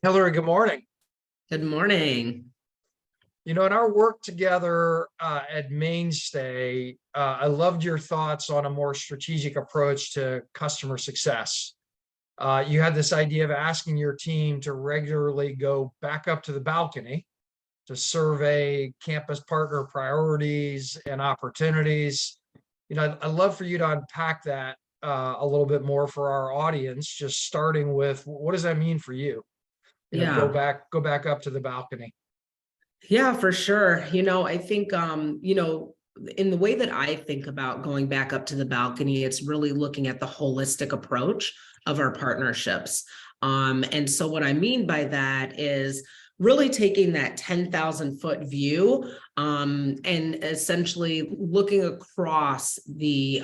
Hilary, good morning. Good morning. In our work together at Mainstay, I loved your thoughts on a more strategic approach to customer success. You had this idea of asking your team to regularly go back up to the balcony to survey campus partner priorities and opportunities. I'd love for you to unpack that a little bit more for our audience, just starting with what does that mean for you? Yeah, Go back up to the balcony. yeah, for sure. I think, in the way that I think about going back up to the balcony, it's really looking at the holistic approach of our partnerships. And so what I mean by that is really taking that 10,000 foot view, and essentially looking across the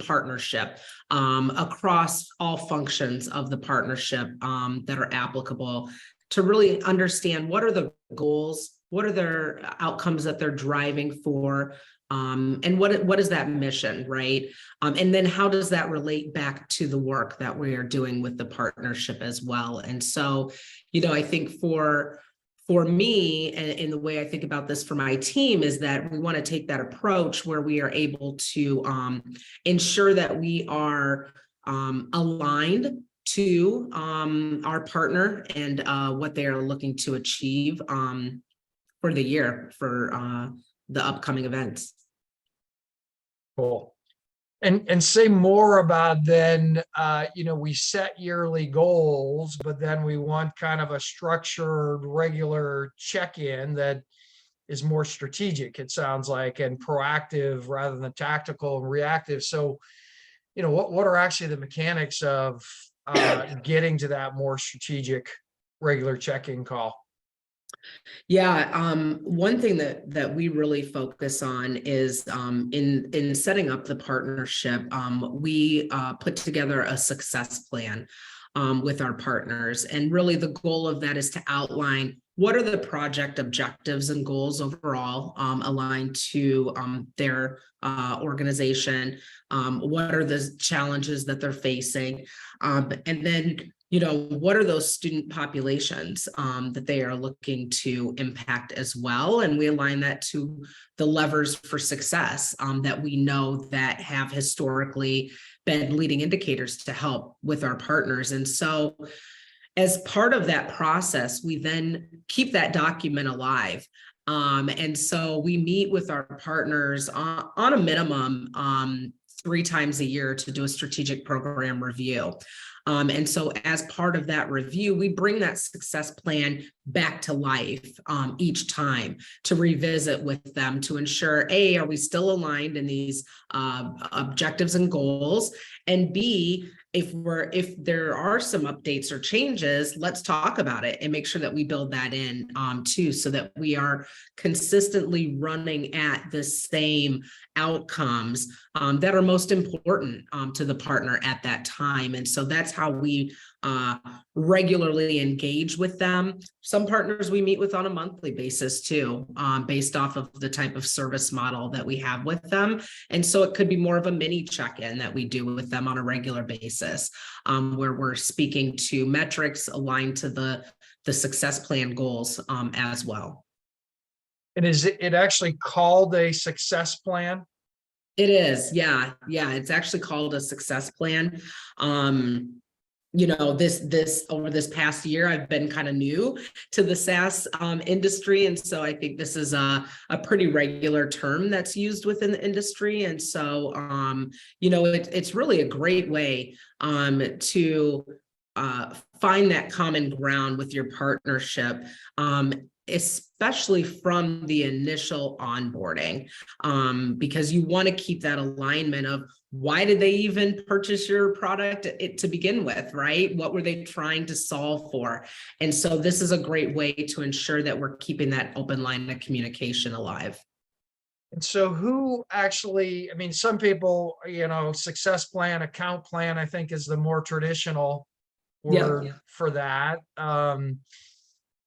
partnership, across all functions of the partnership, that are applicable, to really understand what are the goals, what are their outcomes that they're driving for, and what is that mission, right? And then how does that relate back to the work that we are doing with the partnership as well? And so, I think for me, and in the way I think about this for my team, is that we want to take that approach where we are able to ensure that we are aligned to our partner and what they are looking to achieve for the year, for the upcoming events. Cool. And say more about then, we set yearly goals, but then we want kind of a structured, regular check-in that is more strategic, it sounds like, and proactive rather than tactical and reactive. So, what are actually the mechanics of getting to that more strategic, regular check-in call? Yeah, one thing that we really focus on is in setting up the partnership, we put together a success plan with our partners. And really the goal of that is to outline what are the project objectives and goals overall, aligned to their organization, what are the challenges that they're facing, and then what are those student populations that they are looking to impact as well? And we align that to the levers for success that we know that have historically been leading indicators to help with our partners. And so as part of that process, we then keep that document alive. And so we meet with our partners on a minimum 3 times a year to do a strategic program review. And so as part of that review, we bring that success plan back to life each time to revisit with them to ensure, A, are we still aligned in these objectives and goals? And B, if there are some updates or changes, let's talk about it and make sure that we build that in too, so that we are consistently running at the same outcomes that are most important to the partner at that time. And so that's how we regularly engage with them. Some partners we meet with on a monthly basis too, based off of the type of service model that we have with them. And so it could be more of a mini check-in that we do with them on a regular basis, where we're speaking to metrics aligned to the success plan goals as well. And is it actually called a success plan? It is, yeah. It's actually called a success plan. This over this past year, I've been kind of new to the SaaS industry, and so I think this is a pretty regular term that's used within the industry. And so, it's really a great way to find that common ground with your partnership, especially from the initial onboarding, because you want to keep that alignment of why did they even purchase your product to begin with, right? What were they trying to solve for? And so this is a great way to ensure that we're keeping that open line of communication alive. And so who actually, some people, success plan, account plan, I think is the more traditional word for that.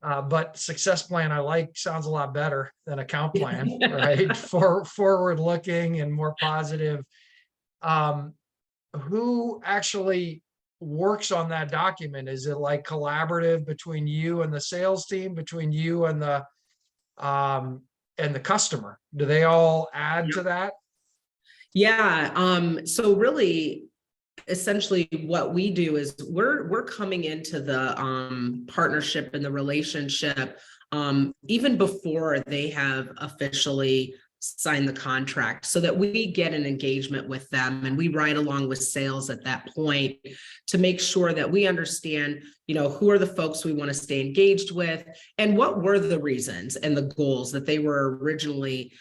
But success plan, I like, sounds a lot better than account plan, right? For forward looking and more positive. Who actually works on that document? Is it like collaborative between you and the sales team, between you and the customer? Do they all add to that? Yeah, so really, essentially what we do is we're coming into the partnership and the relationship even before they have officially signed the contract, so that we get an engagement with them and we ride along with sales at that point to make sure that we understand, who are the folks we want to stay engaged with, and what were the reasons and the goals that they were originally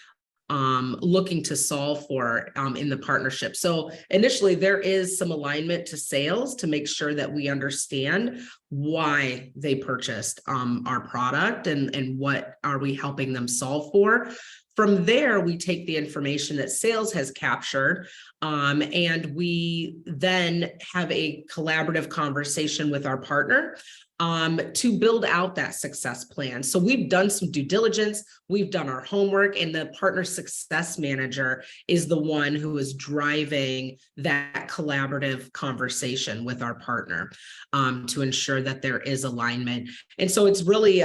looking to solve for in the partnership. So initially there is some alignment to sales to make sure that we understand why they purchased our product and what are we helping them solve for. From there, we take the information that sales has captured and we then have a collaborative conversation with our partner to build out that success plan. So we've done some due diligence, we've done our homework, and the partner success manager is the one who is driving that collaborative conversation with our partner to ensure that there is alignment. And so it's really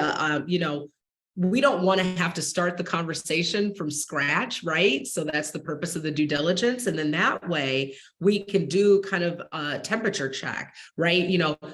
we don't want to have to start the conversation from scratch, right? So that's the purpose of the due diligence. And then that way we can do kind of a temperature check, right?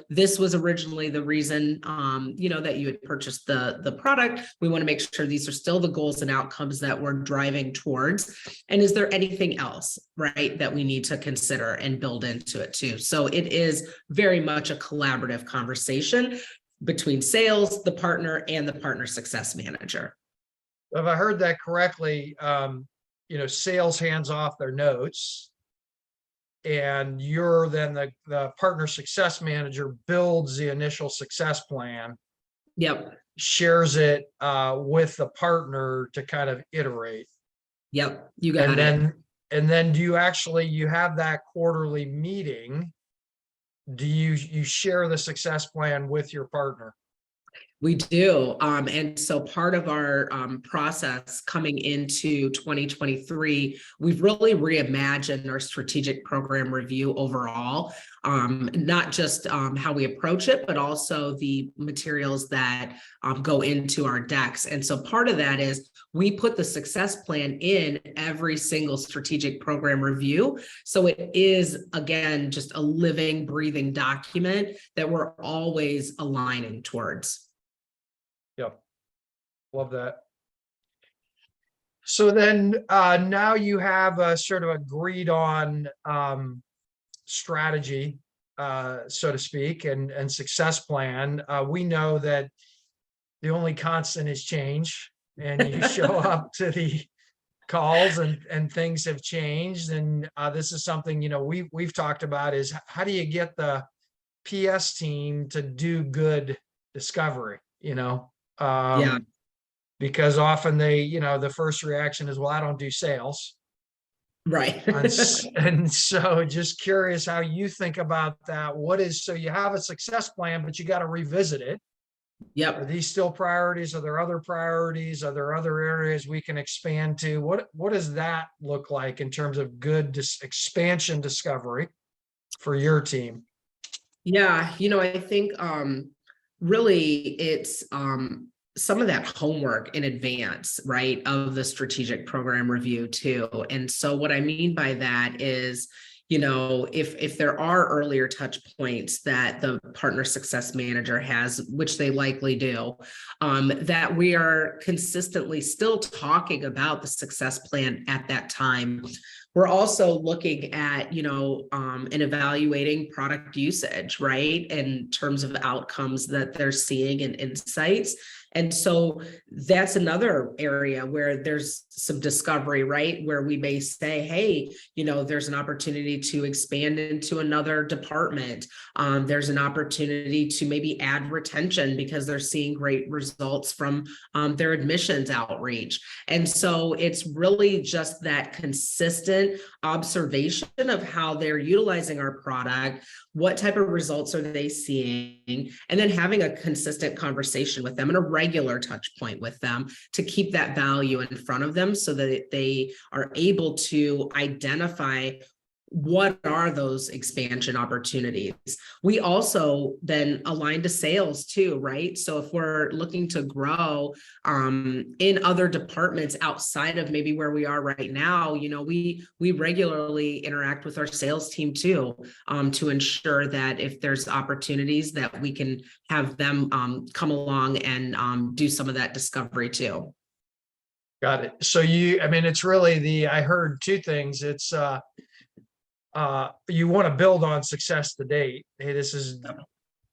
This was originally the reason, that you had purchased the product. We want to make sure these are still the goals and outcomes that we're driving towards. And is there anything else, right, that we need to consider and build into it too? So it is very much a collaborative conversation between sales, the partner, and the partner success manager. If I heard that correctly, sales hands off their notes, and you're then the partner success manager builds the initial success plan. Yep. Shares it with the partner to kind of iterate. Yep. You got it. And then you have that quarterly meeting? Do you share the success plan with your partner? We do. And so part of our process coming into 2023, we've really reimagined our strategic program review overall, not just how we approach it, but also the materials that go into our decks. And so part of that is we put the success plan in every single strategic program review. So it is, again, just a living, breathing document that we're always aligning towards. Yep. Love that. So then now you have a sort of agreed on strategy, so to speak, and success plan. We know that the only constant is change, and you show up to the calls and things have changed. And this is something, we've talked about is how do you get the PS team to do good discovery, Yeah. because often they, the first reaction is, well, I don't do sales. Right. And so just curious how you think about that. So you have a success plan, but you got to revisit it. Yep. Are these still priorities? Are there other priorities? Are there other areas we can expand to? What does that look like in terms of good expansion discovery for your team? Yeah, I think really it's some of that homework in advance, right, of the strategic program review too. And so what I mean by that is, if there are earlier touch points that the partner success manager has, which they likely do, that we are consistently still talking about the success plan at that time. We're also looking at, and evaluating product usage, right, in terms of outcomes that they're seeing and insights. And so that's another area where there's some discovery, right? Where we may say, hey, there's an opportunity to expand into another department. There's an opportunity to maybe add retention because they're seeing great results from their admissions outreach. And so it's really just that consistent observation of how they're utilizing our product, what type of results are they seeing, and then having a consistent conversation with them and a regular touch point with them to keep that value in front of them so that they are able to identify what are those expansion opportunities? We also then align to sales too, right? So if we're looking to grow in other departments outside of maybe where we are right now, we regularly interact with our sales team too, to ensure that if there's opportunities that we can have them come along and do some of that discovery too. Got it. So I mean, it's really I heard two things. It's, you want to build on success to date. Hey, this is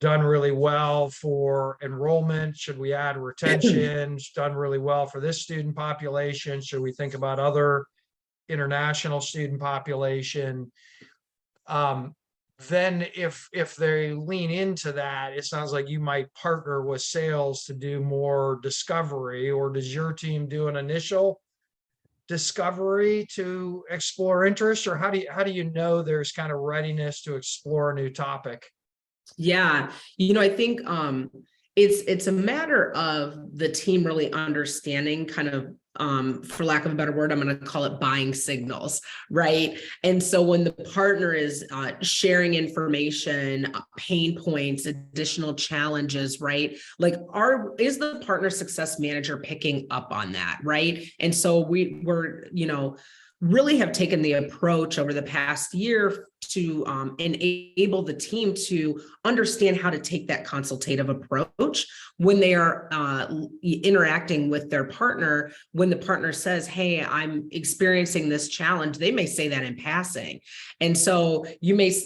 done really well for enrollment. Should we add retention? It's done really well for this student population. Should we think about other international student population? Then if they lean into that, it sounds like you might partner with sales to do more discovery, or does your team do an initial discovery to explore interest, or how do you know there's kind of readiness to explore a new topic? Yeah, I think it's a matter of the team really understanding kind of for lack of a better word, I'm going to call it buying signals, right? And so when the partner is sharing information, pain points, additional challenges, right? Like is the partner success manager picking up on that, right? And so we're really have taken the approach over the past year to enable the team to understand how to take that consultative approach when they are interacting with their partner. When the partner says, hey, I'm experiencing this challenge, they may say that in passing. And so you may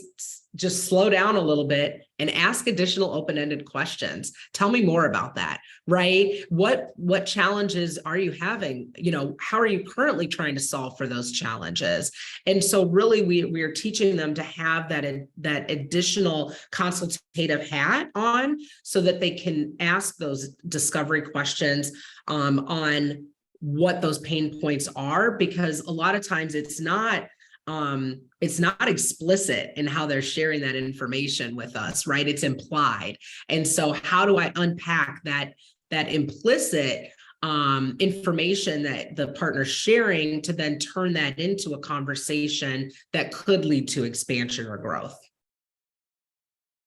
just slow down a little bit and ask additional open-ended questions. Tell me more about that, right? What challenges are you having? How are you currently trying to solve for those challenges? And so really we are teaching them to have that additional consultative hat on so that they can ask those discovery questions on what those pain points are, because a lot of times it's not explicit in how they're sharing that information with us, right? It's implied. And so how do I unpack that implicit information that the partner's sharing to then turn that into a conversation that could lead to expansion or growth?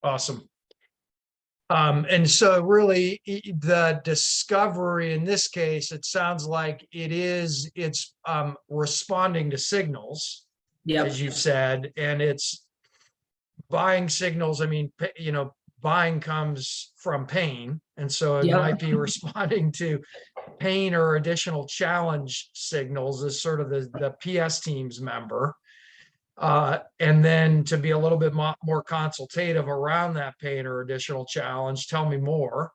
Awesome. And so really the discovery in this case, it sounds like it's responding to signals. Yep. As you've said, and it's buying signals. I mean, buying comes from pain. And so it might be responding to pain or additional challenge signals as sort of the PS team's member. And then to be a little bit more consultative around that pain or additional challenge. Tell me more.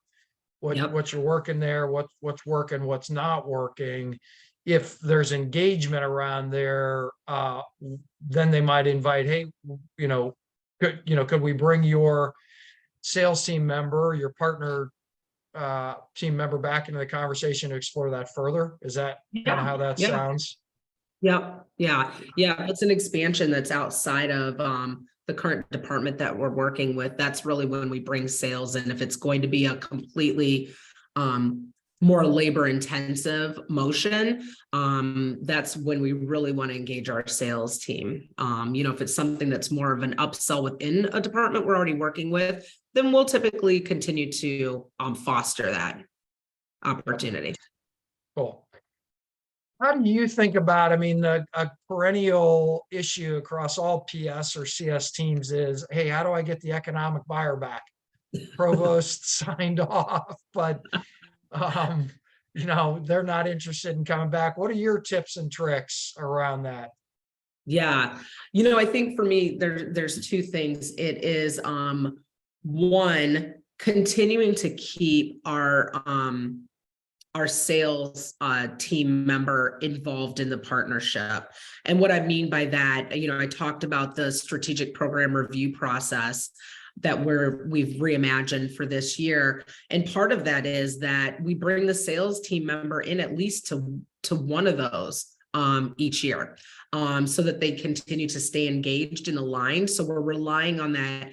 What you're working there, what's working, what's not working. If there's engagement around there, then they might invite, hey, could we bring your sales team member, your partner team member back into the conversation to explore that further? Is that kind of how that sounds? Yep. Yeah. It's an expansion that's outside of the current department that we're working with. That's really when we bring sales in. If it's going to be a completely more labor intensive motion, that's when we really want to engage our sales team. If it's something that's more of an upsell within a department we're already working with, then we'll typically continue to foster that opportunity. Cool. How do you think about, a perennial issue across all PS or CS teams is, hey, how do I get the economic buyer back? Provost signed off, but they're not interested in coming back. What are your tips and tricks around that? Yeah, I think for me, there's two things. It is one, continuing to keep our sales team member involved in the partnership. And what I mean by that, I talked about the strategic program review process that we've reimagined for this year. And part of that is that we bring the sales team member in at least to one of those each year, so that they continue to stay engaged and aligned. So we're relying on that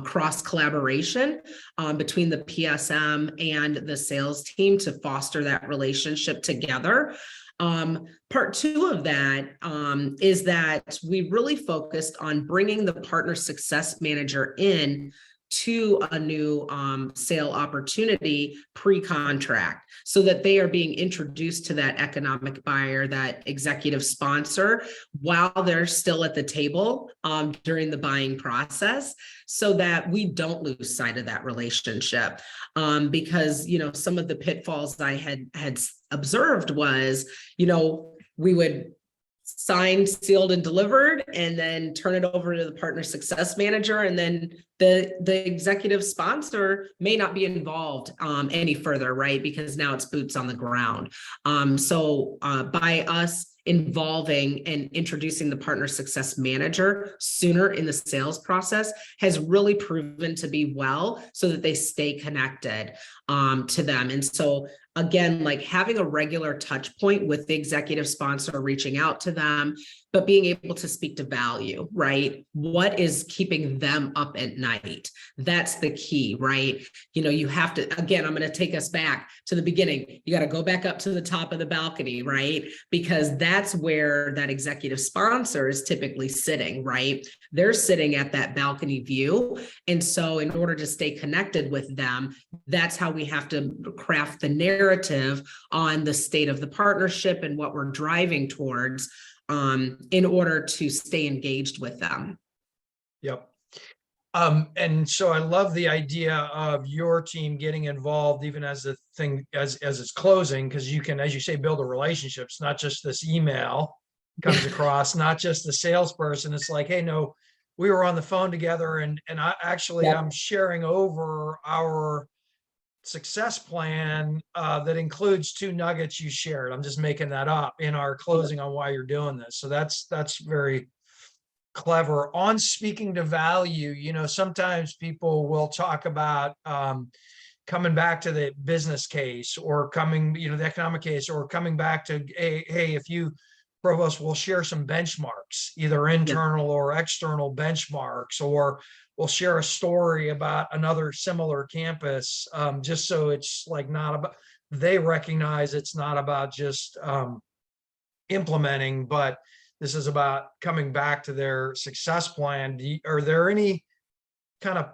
cross collaboration between the PSM and the sales team to foster that relationship together. Part two of that is that we really focused on bringing the partner success manager in to a new sale opportunity pre-contract, so that they are being introduced to that economic buyer, that executive sponsor, while they're still at the table during the buying process, so that we don't lose sight of that relationship. Because, you know, some of the pitfalls I had observed was, you know, we would signed, sealed, and delivered, and then turn it over to the partner success manager, and then the executive sponsor may not be involved any further, right? Because now it's boots on the ground. So by us involving and introducing the partner success manager sooner in the sales process has really proven to be well, so that they stay connected to them. And so again, like having a regular touch point with the executive sponsor, reaching out to them, but being able to speak to value, right? What is keeping them up at night? That's the key, right? You know, you have to, again, I'm going to take us back to the beginning. You got to go back up to the top of the balcony, right? Because that's where that executive sponsor is typically sitting, right? They're sitting at that balcony view. And so in order to stay connected with them, that's how we have to craft the narrative on the state of the partnership and what we're driving towards in order to stay engaged with them. Yep. And so I love the idea of your team getting involved even as the thing, as it's closing, because you can, as you say, build a relationship. It's not just this email comes across, not just the salesperson. It's like, hey, no, we were on the phone together, and I actually, Yep. I'm sharing over our success plan that includes 2 nuggets you shared. I'm just making that up in our closing on why you're doing this. So that's very clever. On speaking to value, you know, sometimes people will talk about coming back to the business case, or coming, you know, the economic case, or coming back to, hey, if you, Provost, will share some benchmarks, either internal or external benchmarks, or we'll share a story about another similar campus, just so it's like not about, they recognize it's not about just implementing, but this is about coming back to their success plan. Are there any kind of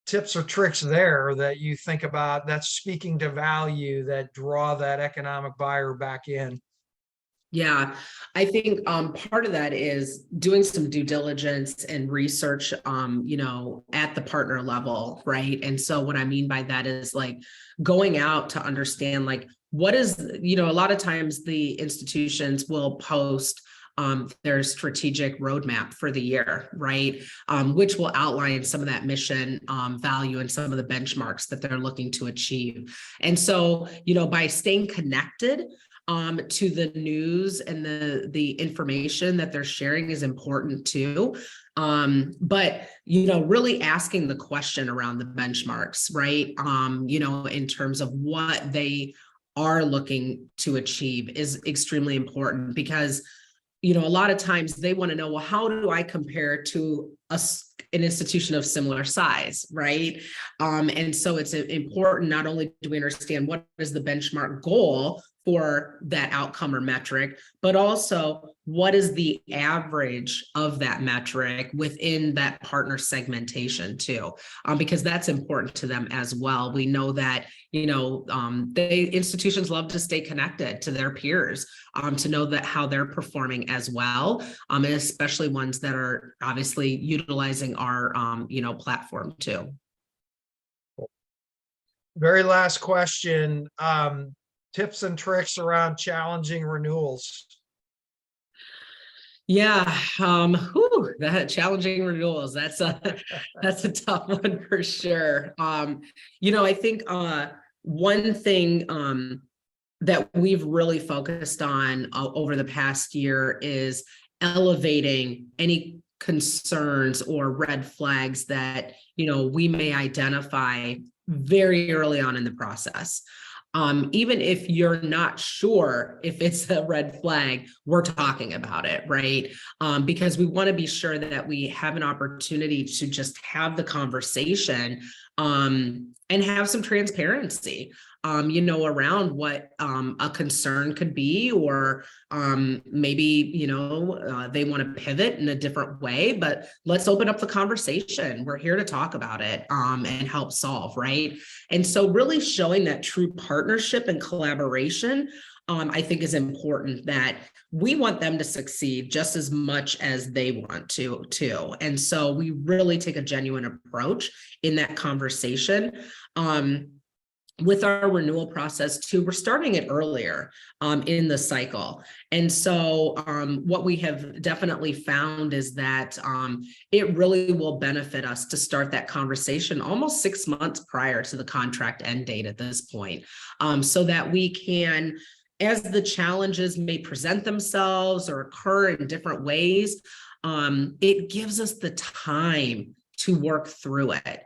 tips or tricks there that you think about that's speaking to value, that draw that economic buyer back in? Yeah, I think part of that is doing some due diligence and research, you know, at the partner level, right? And so what I mean by that is like going out to understand, like, what is, you know, a lot of times the institutions will post their strategic roadmap for the year, right? Which will outline some of that mission value and some of the benchmarks that they're looking to achieve. And so, you know, by staying connected to the news and the information that they're sharing is important too. But, you know, really asking the question around the benchmarks, right? You know, in terms of what they are looking to achieve is extremely important, because, you know, a lot of times they want to know, well, how do I compare to an institution of similar size, right? And so it's important, not only do we understand what is the benchmark goal for that outcome or metric, but also what is the average of that metric within that partner segmentation too, because that's important to them as well. We know that, you know, institutions love to stay connected to their peers, to know that how they're performing as well, and especially ones that are obviously utilizing our, you know, platform too. Very last question. Tips and tricks around challenging renewals. Yeah, that challenging renewals, that's a tough one for sure. You know, I think one thing that we've really focused on over the past year is elevating any concerns or red flags that, you know, we may identify very early on in the process. Even if you're not sure if it's a red flag, we're talking about it, right? Because we want to be sure that we have an opportunity to just have the conversation and have some transparency, around what a concern could be, or maybe, they want to pivot in a different way, but let's open up the conversation. We're here to talk about it and help solve, right? And so really showing that true partnership and collaboration, I think is important, that we want them to succeed just as much as they want to too. And so we really take a genuine approach in that conversation. With our renewal process too, we're starting it earlier in the cycle. And so what we have definitely found is that it really will benefit us to start that conversation almost 6 months prior to the contract end date at this point, so that we can, as the challenges may present themselves or occur in different ways, it gives us the time to work through it,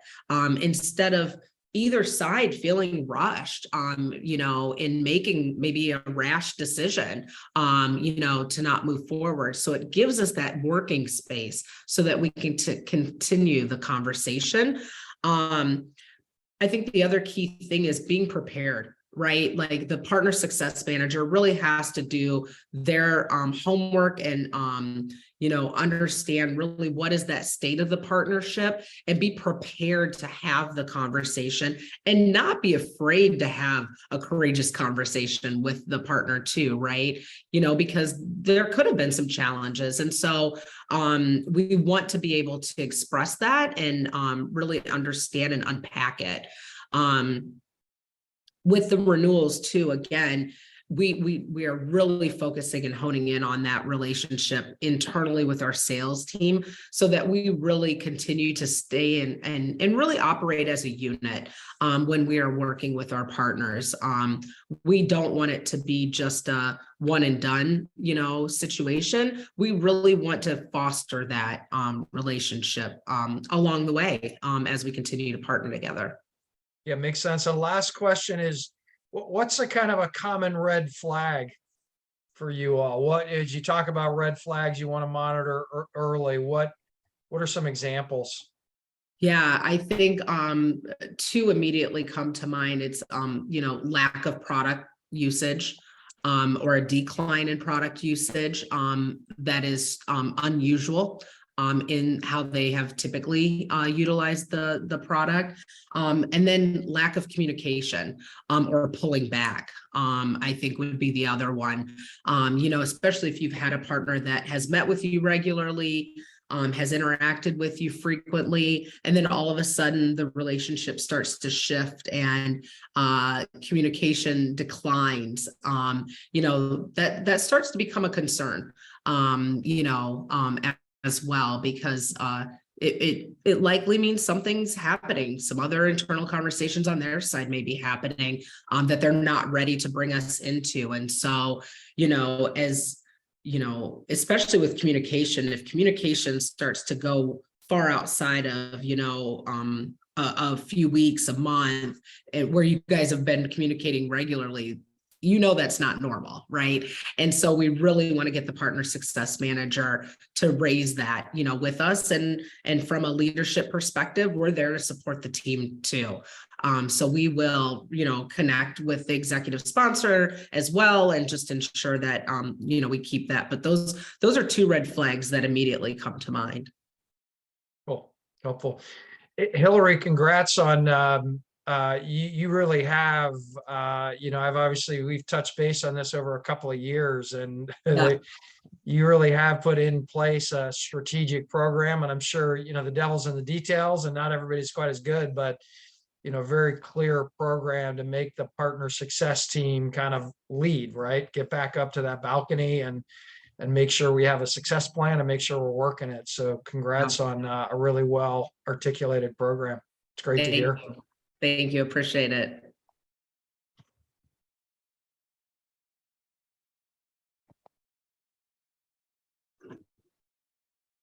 instead of either side feeling rushed, in making maybe a rash decision, to not move forward. So it gives us that working space so that we can continue the conversation. I think the other key thing is being prepared, right? Like the partner success manager really has to do their homework and, understand really what is that state of the partnership, and be prepared to have the conversation and not be afraid to have a courageous conversation with the partner too, right? Because there could have been some challenges. And so we want to be able to express that and really understand and unpack it. With the renewals too, again, we are really focusing and honing in on that relationship internally with our sales team, so that we really continue to stay and really operate as a unit when we are working with our partners. We don't want it to be just a one and done, situation. We really want to foster that relationship along the way as we continue to partner together. Yeah, makes sense. And last question is, what's a kind of a common red flag for you all? What, as you talk about red flags you want to monitor early, what are some examples? Yeah, I think two immediately come to mind. It's lack of product usage, or a decline in product usage that is unusual in how they have typically utilized the product, and then lack of communication or pulling back, I think would be the other one. Especially if you've had a partner that has met with you regularly, has interacted with you frequently, and then all of a sudden the relationship starts to shift and communication declines, that starts to become a concern, as well, because it likely means something's happening. Some other internal conversations on their side may be happening that they're not ready to bring us into. And so, especially with communication, if communication starts to go far outside of, a few weeks, a month, where you guys have been communicating regularly, that's not normal, right? And so we really want to get the partner success manager to raise that, with us. And from a leadership perspective, we're there to support the team too. So we will, connect with the executive sponsor as well, and just ensure that, we keep that. But those are two red flags that immediately come to mind. Cool, helpful. Hilary, congrats on you really have, we've touched base on this over a couple of years, and Yeah. you really have put in place a strategic program. And I'm sure, the devil's in the details, and not everybody's quite as good, but, very clear program to make the partner success team kind of lead, right? Get back up to that balcony and make sure we have a success plan and make sure we're working it. So congrats on a really well articulated program. It's great to hear. Thank you. Appreciate it.